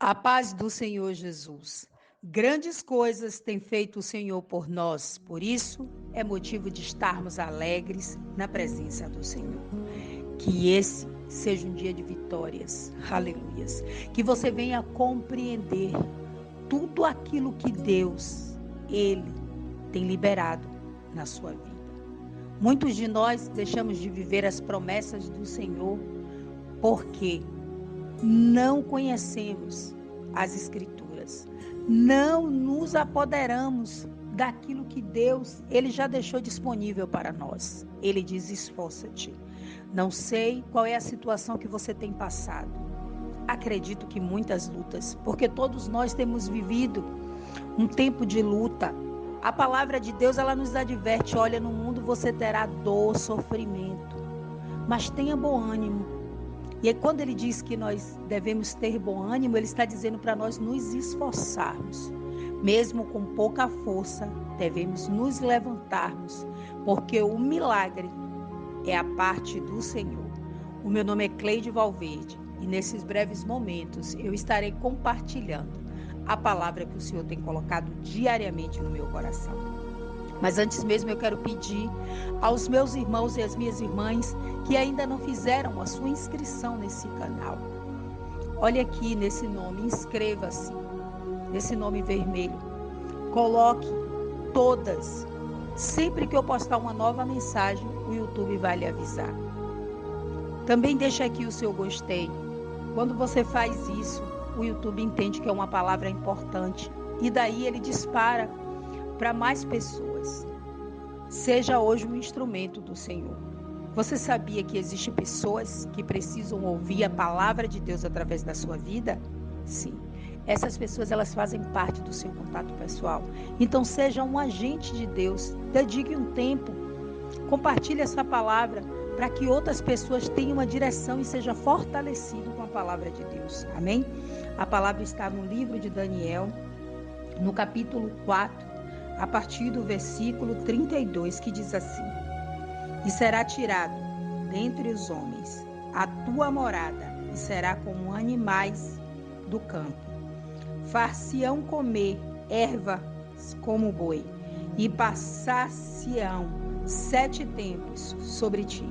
A paz do Senhor Jesus. Grandes coisas tem feito o Senhor por nós, por isso é motivo de estarmos alegres na presença do Senhor. Que esse seja um dia de vitórias, aleluias. Que você venha compreender tudo aquilo que Deus, Ele, tem liberado na sua vida. Muitos de nós deixamos de viver as promessas do Senhor porque não conhecemos as Escrituras, não nos apoderamos daquilo que Deus, Ele já deixou disponível para nós. Ele diz: esforça-te. Não sei qual é a situação que você tem passado. Acredito que muitas lutas, porque todos nós temos vivido um tempo de luta. A palavra de Deus, ela nos adverte: olha, no mundo você terá dor, sofrimento, mas tenha bom ânimo. E aí, quando ele diz que nós devemos ter bom ânimo, ele está dizendo para nós nos esforçarmos. Mesmo com pouca força, devemos nos levantarmos, porque o milagre é a parte do Senhor. O meu nome é Cleide Valverde e nesses breves momentos eu estarei compartilhando a palavra que o Senhor tem colocado diariamente no meu coração. Mas antes mesmo eu quero pedir aos meus irmãos e às minhas irmãs que ainda não fizeram a sua inscrição nesse canal. Olhe aqui nesse nome, inscreva-se, nesse nome vermelho. Coloque todas. Sempre que eu postar uma nova mensagem, o YouTube vai lhe avisar. Também deixa aqui o seu gostei. Quando você faz isso, o YouTube entende que é uma palavra importante e daí ele dispara para mais pessoas. Seja hoje um instrumento do Senhor. Você sabia que existem pessoas que precisam ouvir a palavra de Deus através da sua vida? Sim. Essas pessoas, elas fazem parte do seu contato pessoal. Então seja um agente de Deus. Dedique um tempo. Compartilhe essa palavra para que outras pessoas tenham uma direção e seja fortalecido com a palavra de Deus. Amém? A palavra está no livro de Daniel, no capítulo 4, a partir do versículo 32, que diz assim: e será tirado dentre os homens a tua morada, e será como animais do campo. Far-se-ão comer ervas como boi, e passar-se-ão 7 tempos sobre ti,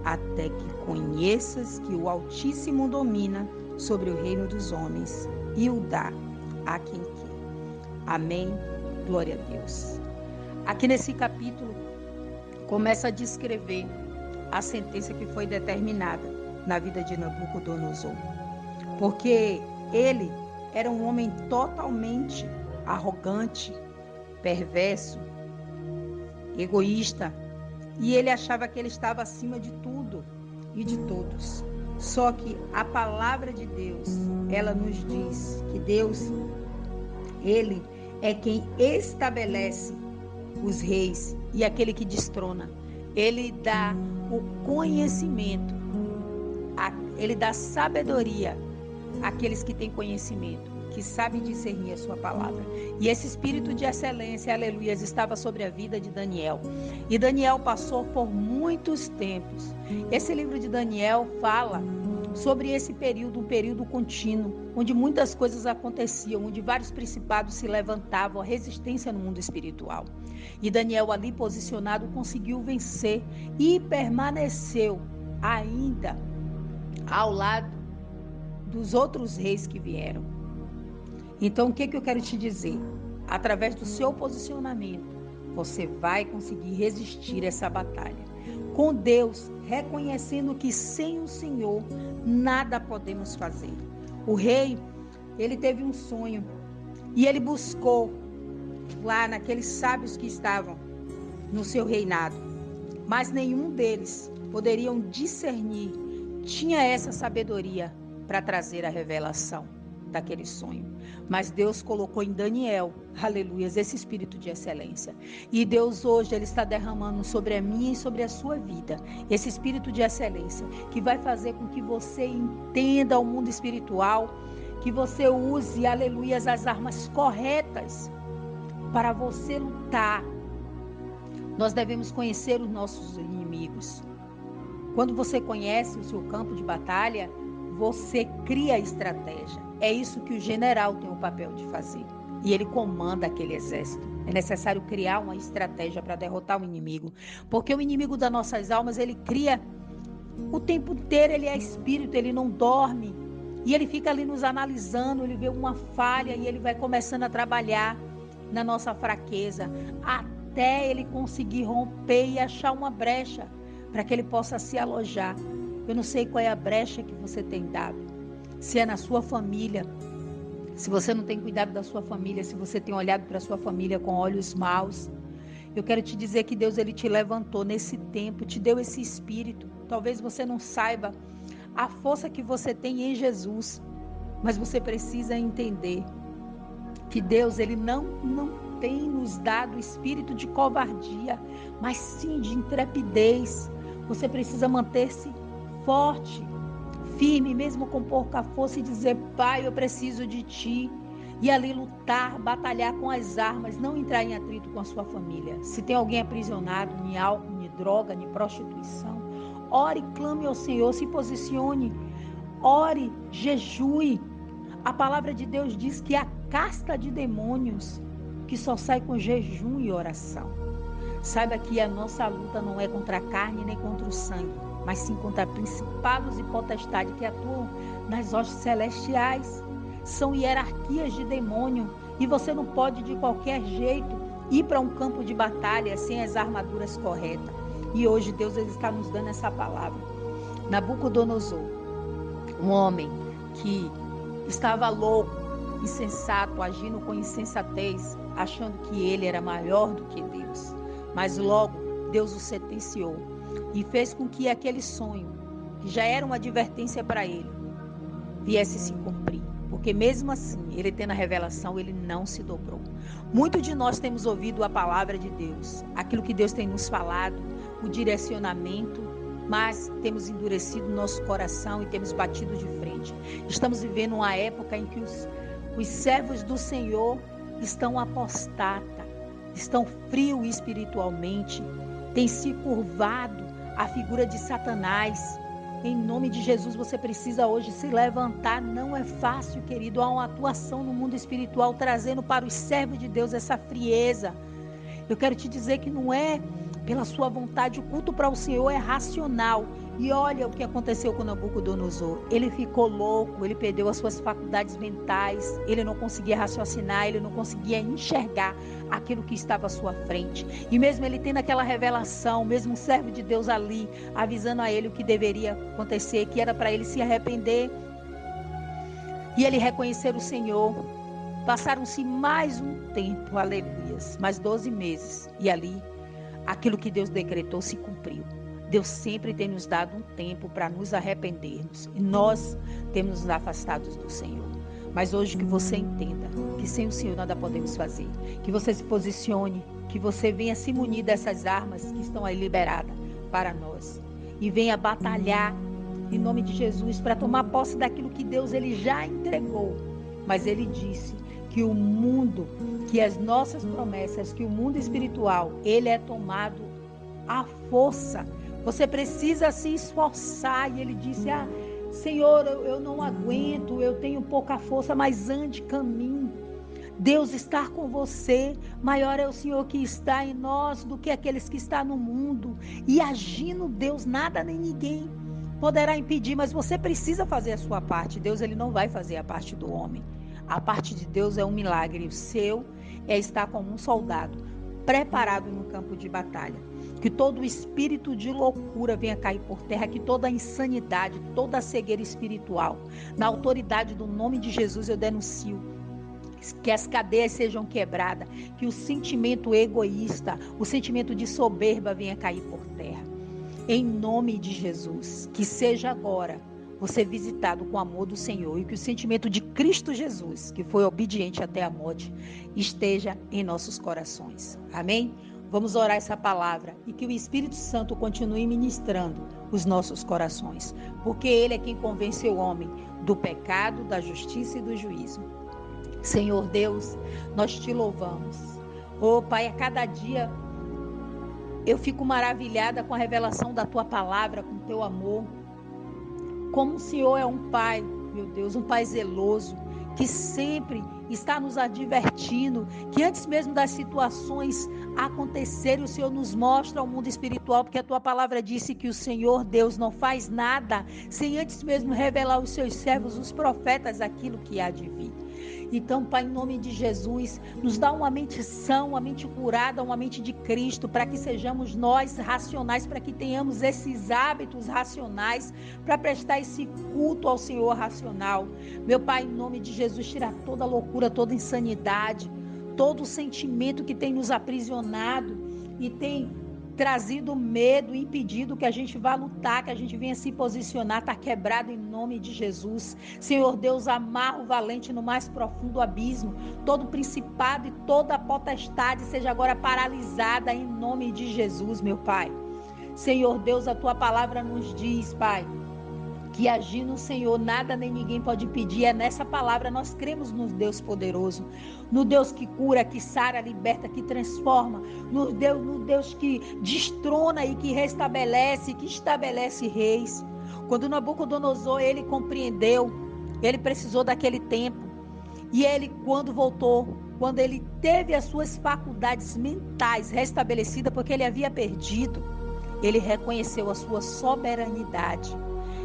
até que conheças que o Altíssimo domina sobre o reino dos homens, e o dá a quem quer. Amém. Glória a Deus. Aqui nesse capítulo começa a descrever a sentença que foi determinada na vida de Nabucodonosor. Porque ele era um homem totalmente arrogante, perverso, egoísta, e ele achava que ele estava acima de tudo e de todos. Só que a palavra de Deus, ela nos diz que Deus, ele é quem estabelece os reis e aquele que destrona. Ele dá o conhecimento, ele dá sabedoria àqueles que têm conhecimento, que sabem discernir a sua palavra. E esse espírito de excelência, aleluias, estava sobre a vida de Daniel. E Daniel passou por muitos tempos. Esse livro de Daniel fala sobre esse período, um período contínuo, onde muitas coisas aconteciam, onde vários principados se levantavam, a resistência no mundo espiritual. E Daniel, ali posicionado, conseguiu vencer e permaneceu ainda ao lado dos outros reis que vieram. Então, o que eu quero te dizer? Através do seu posicionamento, você vai conseguir resistir essa batalha. Com Deus, reconhecendo que sem o Senhor, nada podemos fazer. O rei, ele teve um sonho e ele buscou lá naqueles sábios que estavam no seu reinado, mas nenhum deles poderiam discernir, tinha essa sabedoria para trazer a revelação daquele sonho. Mas Deus colocou em Daniel, aleluias, esse espírito de excelência. E Deus hoje, ele está derramando sobre a minha e sobre a sua vida esse espírito de excelência, que vai fazer com que você entenda o mundo espiritual, que você use, aleluias, as armas corretas para você lutar. Nós devemos conhecer os nossos inimigos. Quando você conhece o seu campo de batalha, você cria estratégia. É isso que o general tem o papel de fazer. E ele comanda aquele exército. É necessário criar uma estratégia para derrotar o inimigo. Porque o inimigo das nossas almas, ele cria o tempo inteiro, ele é espírito, ele não dorme. E ele fica ali nos analisando, ele vê uma falha e ele vai começando a trabalhar na nossa fraqueza, até ele conseguir romper e achar uma brecha para que ele possa se alojar. Eu não sei qual é a brecha que você tem dado. Se é na sua família, se você não tem cuidado da sua família, se você tem olhado para a sua família com olhos maus, eu quero te dizer que Deus, ele te levantou nesse tempo, te deu esse espírito. Talvez você não saiba a força que você tem em Jesus, mas você precisa entender que Deus, ele não tem nos dado espírito de covardia, mas sim de intrepidez. Você precisa manter-se forte, firme, mesmo com pouca força, e dizer: Pai, eu preciso de Ti. E ali lutar, batalhar com as armas, não entrar em atrito com a sua família. Se tem alguém aprisionado em álcool, em droga, em prostituição, ore, clame ao Senhor, se posicione, ore, jejue. A palavra de Deus diz que a casta de demônios que só sai com jejum e oração. Saiba que a nossa luta não é contra a carne nem contra o sangue, mas sim contra principados e potestades que atuam nas hostes celestiais. São hierarquias de demônio e você não pode de qualquer jeito ir para um campo de batalha sem as armaduras corretas. E hoje Deus, ele está nos dando essa palavra. Nabucodonosor, um homem que estava louco, insensato, agindo com insensatez, achando que ele era maior do que Deus. Mas logo Deus o sentenciou e fez com que aquele sonho, que já era uma advertência para ele, viesse se cumprir. Porque mesmo assim, ele tendo a revelação, ele não se dobrou. Muito de nós temos ouvido a palavra de Deus, aquilo que Deus tem nos falado, o direcionamento, mas temos endurecido nosso coração e temos batido de frente. Estamos vivendo uma época em que os servos do Senhor estão apostatas, estão frios espiritualmente, têm se curvado à figura de Satanás. Em nome de Jesus, você precisa hoje se levantar. Não é fácil, querido. Há uma atuação no mundo espiritual trazendo para os servos de Deus essa frieza. Eu quero te dizer que não é pela sua vontade. O culto para o Senhor é racional. E olha o que aconteceu com Nabucodonosor. Ele ficou louco, ele perdeu as suas faculdades mentais, ele não conseguia raciocinar, ele não conseguia enxergar aquilo que estava à sua frente. E mesmo ele tendo aquela revelação, mesmo um servo de Deus ali, avisando a ele o que deveria acontecer, que era para ele se arrepender e ele reconhecer o Senhor. Passaram-se mais um tempo, aleluias, mais 12 meses. E ali, aquilo que Deus decretou se cumpriu. Deus sempre tem nos dado um tempo para nos arrependermos. E nós temos nos afastado do Senhor. Mas hoje que você entenda que sem o Senhor nada podemos fazer. Que você se posicione, que você venha se munir dessas armas que estão aí liberadas para nós. E venha batalhar em nome de Jesus para tomar posse daquilo que Deus, ele já entregou. Mas ele disse que o mundo, que as nossas promessas, que o mundo espiritual, ele é tomado à força. Você precisa se esforçar. E ele disse: Senhor, eu não aguento, eu tenho pouca força, mas ande, caminhe. Deus está com você. Maior é o Senhor que está em nós do que aqueles que estão no mundo. E agindo Deus, nada nem ninguém poderá impedir, mas você precisa fazer a sua parte. Deus, ele não vai fazer a parte do homem. A parte de Deus é um milagre. O seu é estar como um soldado, preparado no campo de batalha. Que todo espírito de loucura venha cair por terra, que toda insanidade, toda cegueira espiritual, na autoridade do nome de Jesus, eu denuncio. Que as cadeias sejam quebradas, que o sentimento egoísta, o sentimento de soberba venha cair por terra. Em nome de Jesus, que seja agora você visitado com o amor do Senhor e que o sentimento de Cristo Jesus, que foi obediente até a morte, esteja em nossos corações. Amém? Vamos orar essa palavra e que o Espírito Santo continue ministrando os nossos corações, porque Ele é quem convence o homem do pecado, da justiça e do juízo. Senhor Deus, nós te louvamos. Oh Pai, a cada dia eu fico maravilhada com a revelação da Tua palavra, com o Teu amor. Como o Senhor é um Pai meu Deus, um Pai zeloso, que sempre está nos advertindo, que antes mesmo das situações acontecerem, o Senhor nos mostra o mundo espiritual, porque a tua palavra disse que o Senhor Deus não faz nada sem antes mesmo revelar aos seus servos, os profetas, aquilo que há de vir. Então, Pai, em nome de Jesus, nos dá uma mente sã, uma mente curada, uma mente de Cristo, para que sejamos nós racionais, para que tenhamos esses hábitos racionais, para prestar esse culto ao Senhor racional. Meu Pai, em nome de Jesus, tira toda loucura, toda insanidade, todo sentimento que tem nos aprisionado e tem trazido medo, impedido que a gente vá lutar, que a gente venha se posicionar, está quebrado em nome de Jesus. Senhor Deus, amarra o valente no mais profundo abismo, todo principado e toda potestade seja agora paralisada em nome de Jesus, meu Pai. Senhor Deus, a tua palavra nos diz, Pai, que agindo o Senhor, nada nem ninguém pode pedir. É nessa palavra nós cremos no Deus poderoso, no Deus que cura, que sara, liberta, que transforma, no Deus que destrona e que restabelece, que estabelece reis. Quando Nabucodonosor, ele compreendeu, ele precisou daquele tempo, e ele, quando voltou, quando ele teve as suas faculdades mentais restabelecidas, porque ele havia perdido, ele reconheceu a sua soberanidade.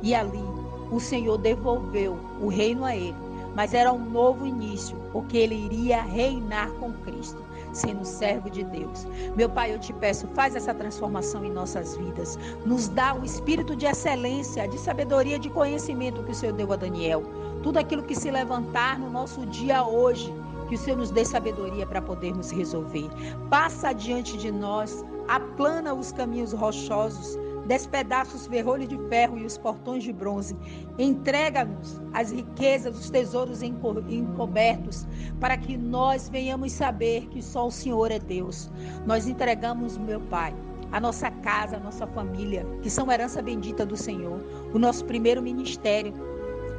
E ali o Senhor devolveu o reino a ele, mas era um novo início, porque ele iria reinar com Cristo, sendo servo de Deus. Meu Pai, eu te peço, faz essa transformação em nossas vidas, nos dá o espírito de excelência, de sabedoria, de conhecimento que o Senhor deu a Daniel. Tudo aquilo que se levantar no nosso dia hoje, que o Senhor nos dê sabedoria para podermos resolver. Passa adiante de nós, aplana os caminhos rochosos, despedaça os ferrolhos de ferro e os portões de bronze. Entrega-nos as riquezas, os tesouros encobertos, para que nós venhamos saber que só o Senhor é Deus. Nós entregamos, meu Pai, a nossa casa, a nossa família, que são herança bendita do Senhor, o nosso primeiro ministério.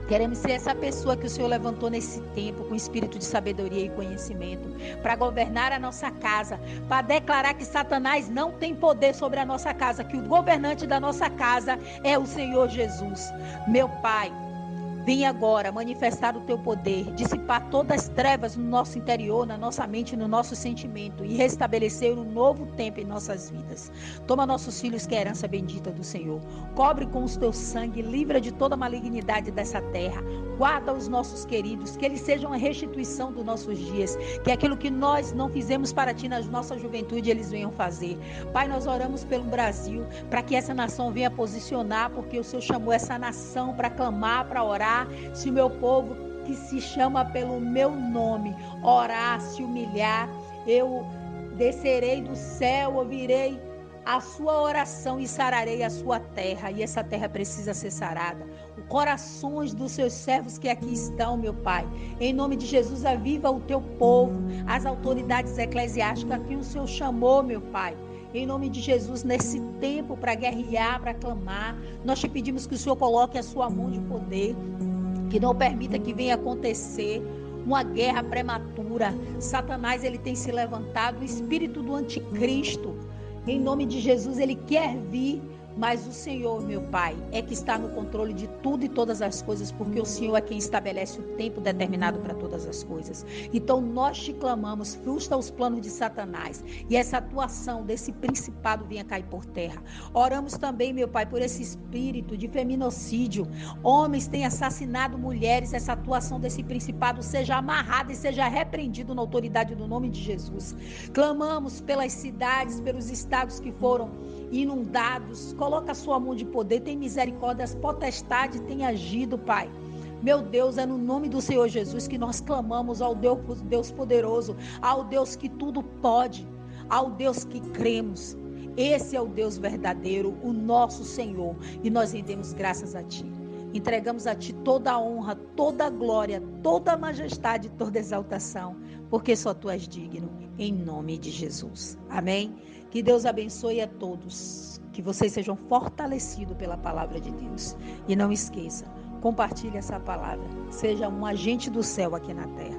Queremos ser essa pessoa que o Senhor levantou nesse tempo, com espírito de sabedoria e conhecimento, para governar a nossa casa, para declarar que Satanás não tem poder sobre a nossa casa, que o governante da nossa casa é o Senhor Jesus. Meu Pai, vem agora manifestar o teu poder, dissipar todas as trevas no nosso interior, na nossa mente, no nosso sentimento e restabelecer um novo tempo em nossas vidas. Toma nossos filhos, que é a herança bendita do Senhor. Cobre com o teu sangue, livra de toda malignidade dessa terra. Guarda os nossos queridos, que eles sejam a restituição dos nossos dias, que aquilo que nós não fizemos para ti na nossa juventude, eles venham fazer. Pai, nós oramos pelo Brasil, para que essa nação venha posicionar, porque o Senhor chamou essa nação para clamar, para orar. Se o meu povo, que se chama pelo meu nome, orar, se humilhar, eu descerei do céu, ouvirei a sua oração e sararei a sua terra. E essa terra precisa ser sarada. Os corações dos seus servos que aqui estão, meu Pai, em nome de Jesus, aviva o teu povo, as autoridades eclesiásticas que o Senhor chamou, meu Pai. Em nome de Jesus, nesse tempo para guerrear, para clamar, nós te pedimos que o Senhor coloque a sua mão de poder, que não permita que venha acontecer uma guerra prematura. Satanás, ele tem se levantado, o espírito do anticristo, em nome de Jesus, ele quer vir, mas o Senhor, meu Pai, é que está no controle de tudo e todas as coisas, porque o Senhor é quem estabelece o tempo determinado para todas as coisas. Então nós te clamamos, frustra os planos de Satanás, e essa atuação desse principado venha cair por terra. Oramos também, meu Pai, por esse espírito de feminicídio. Homens têm assassinado mulheres, essa atuação desse principado seja amarrada e seja repreendido na autoridade do nome de Jesus. Clamamos pelas cidades, pelos estados que foram inundados. Coloca a sua mão de poder, tem misericórdia, as potestades têm agido, Pai. Meu Deus, é no nome do Senhor Jesus que nós clamamos ao Deus poderoso, ao Deus que tudo pode, ao Deus que cremos. Esse é o Deus verdadeiro, o nosso Senhor, e nós rendemos graças a Ti. Entregamos a Ti toda a honra, toda a glória, toda a majestade, toda a exaltação, porque só Tu és digno, em nome de Jesus. Amém? Que Deus abençoe a todos, que vocês sejam fortalecidos pela palavra de Deus. E não esqueça, compartilhe essa palavra, seja um agente do céu aqui na terra.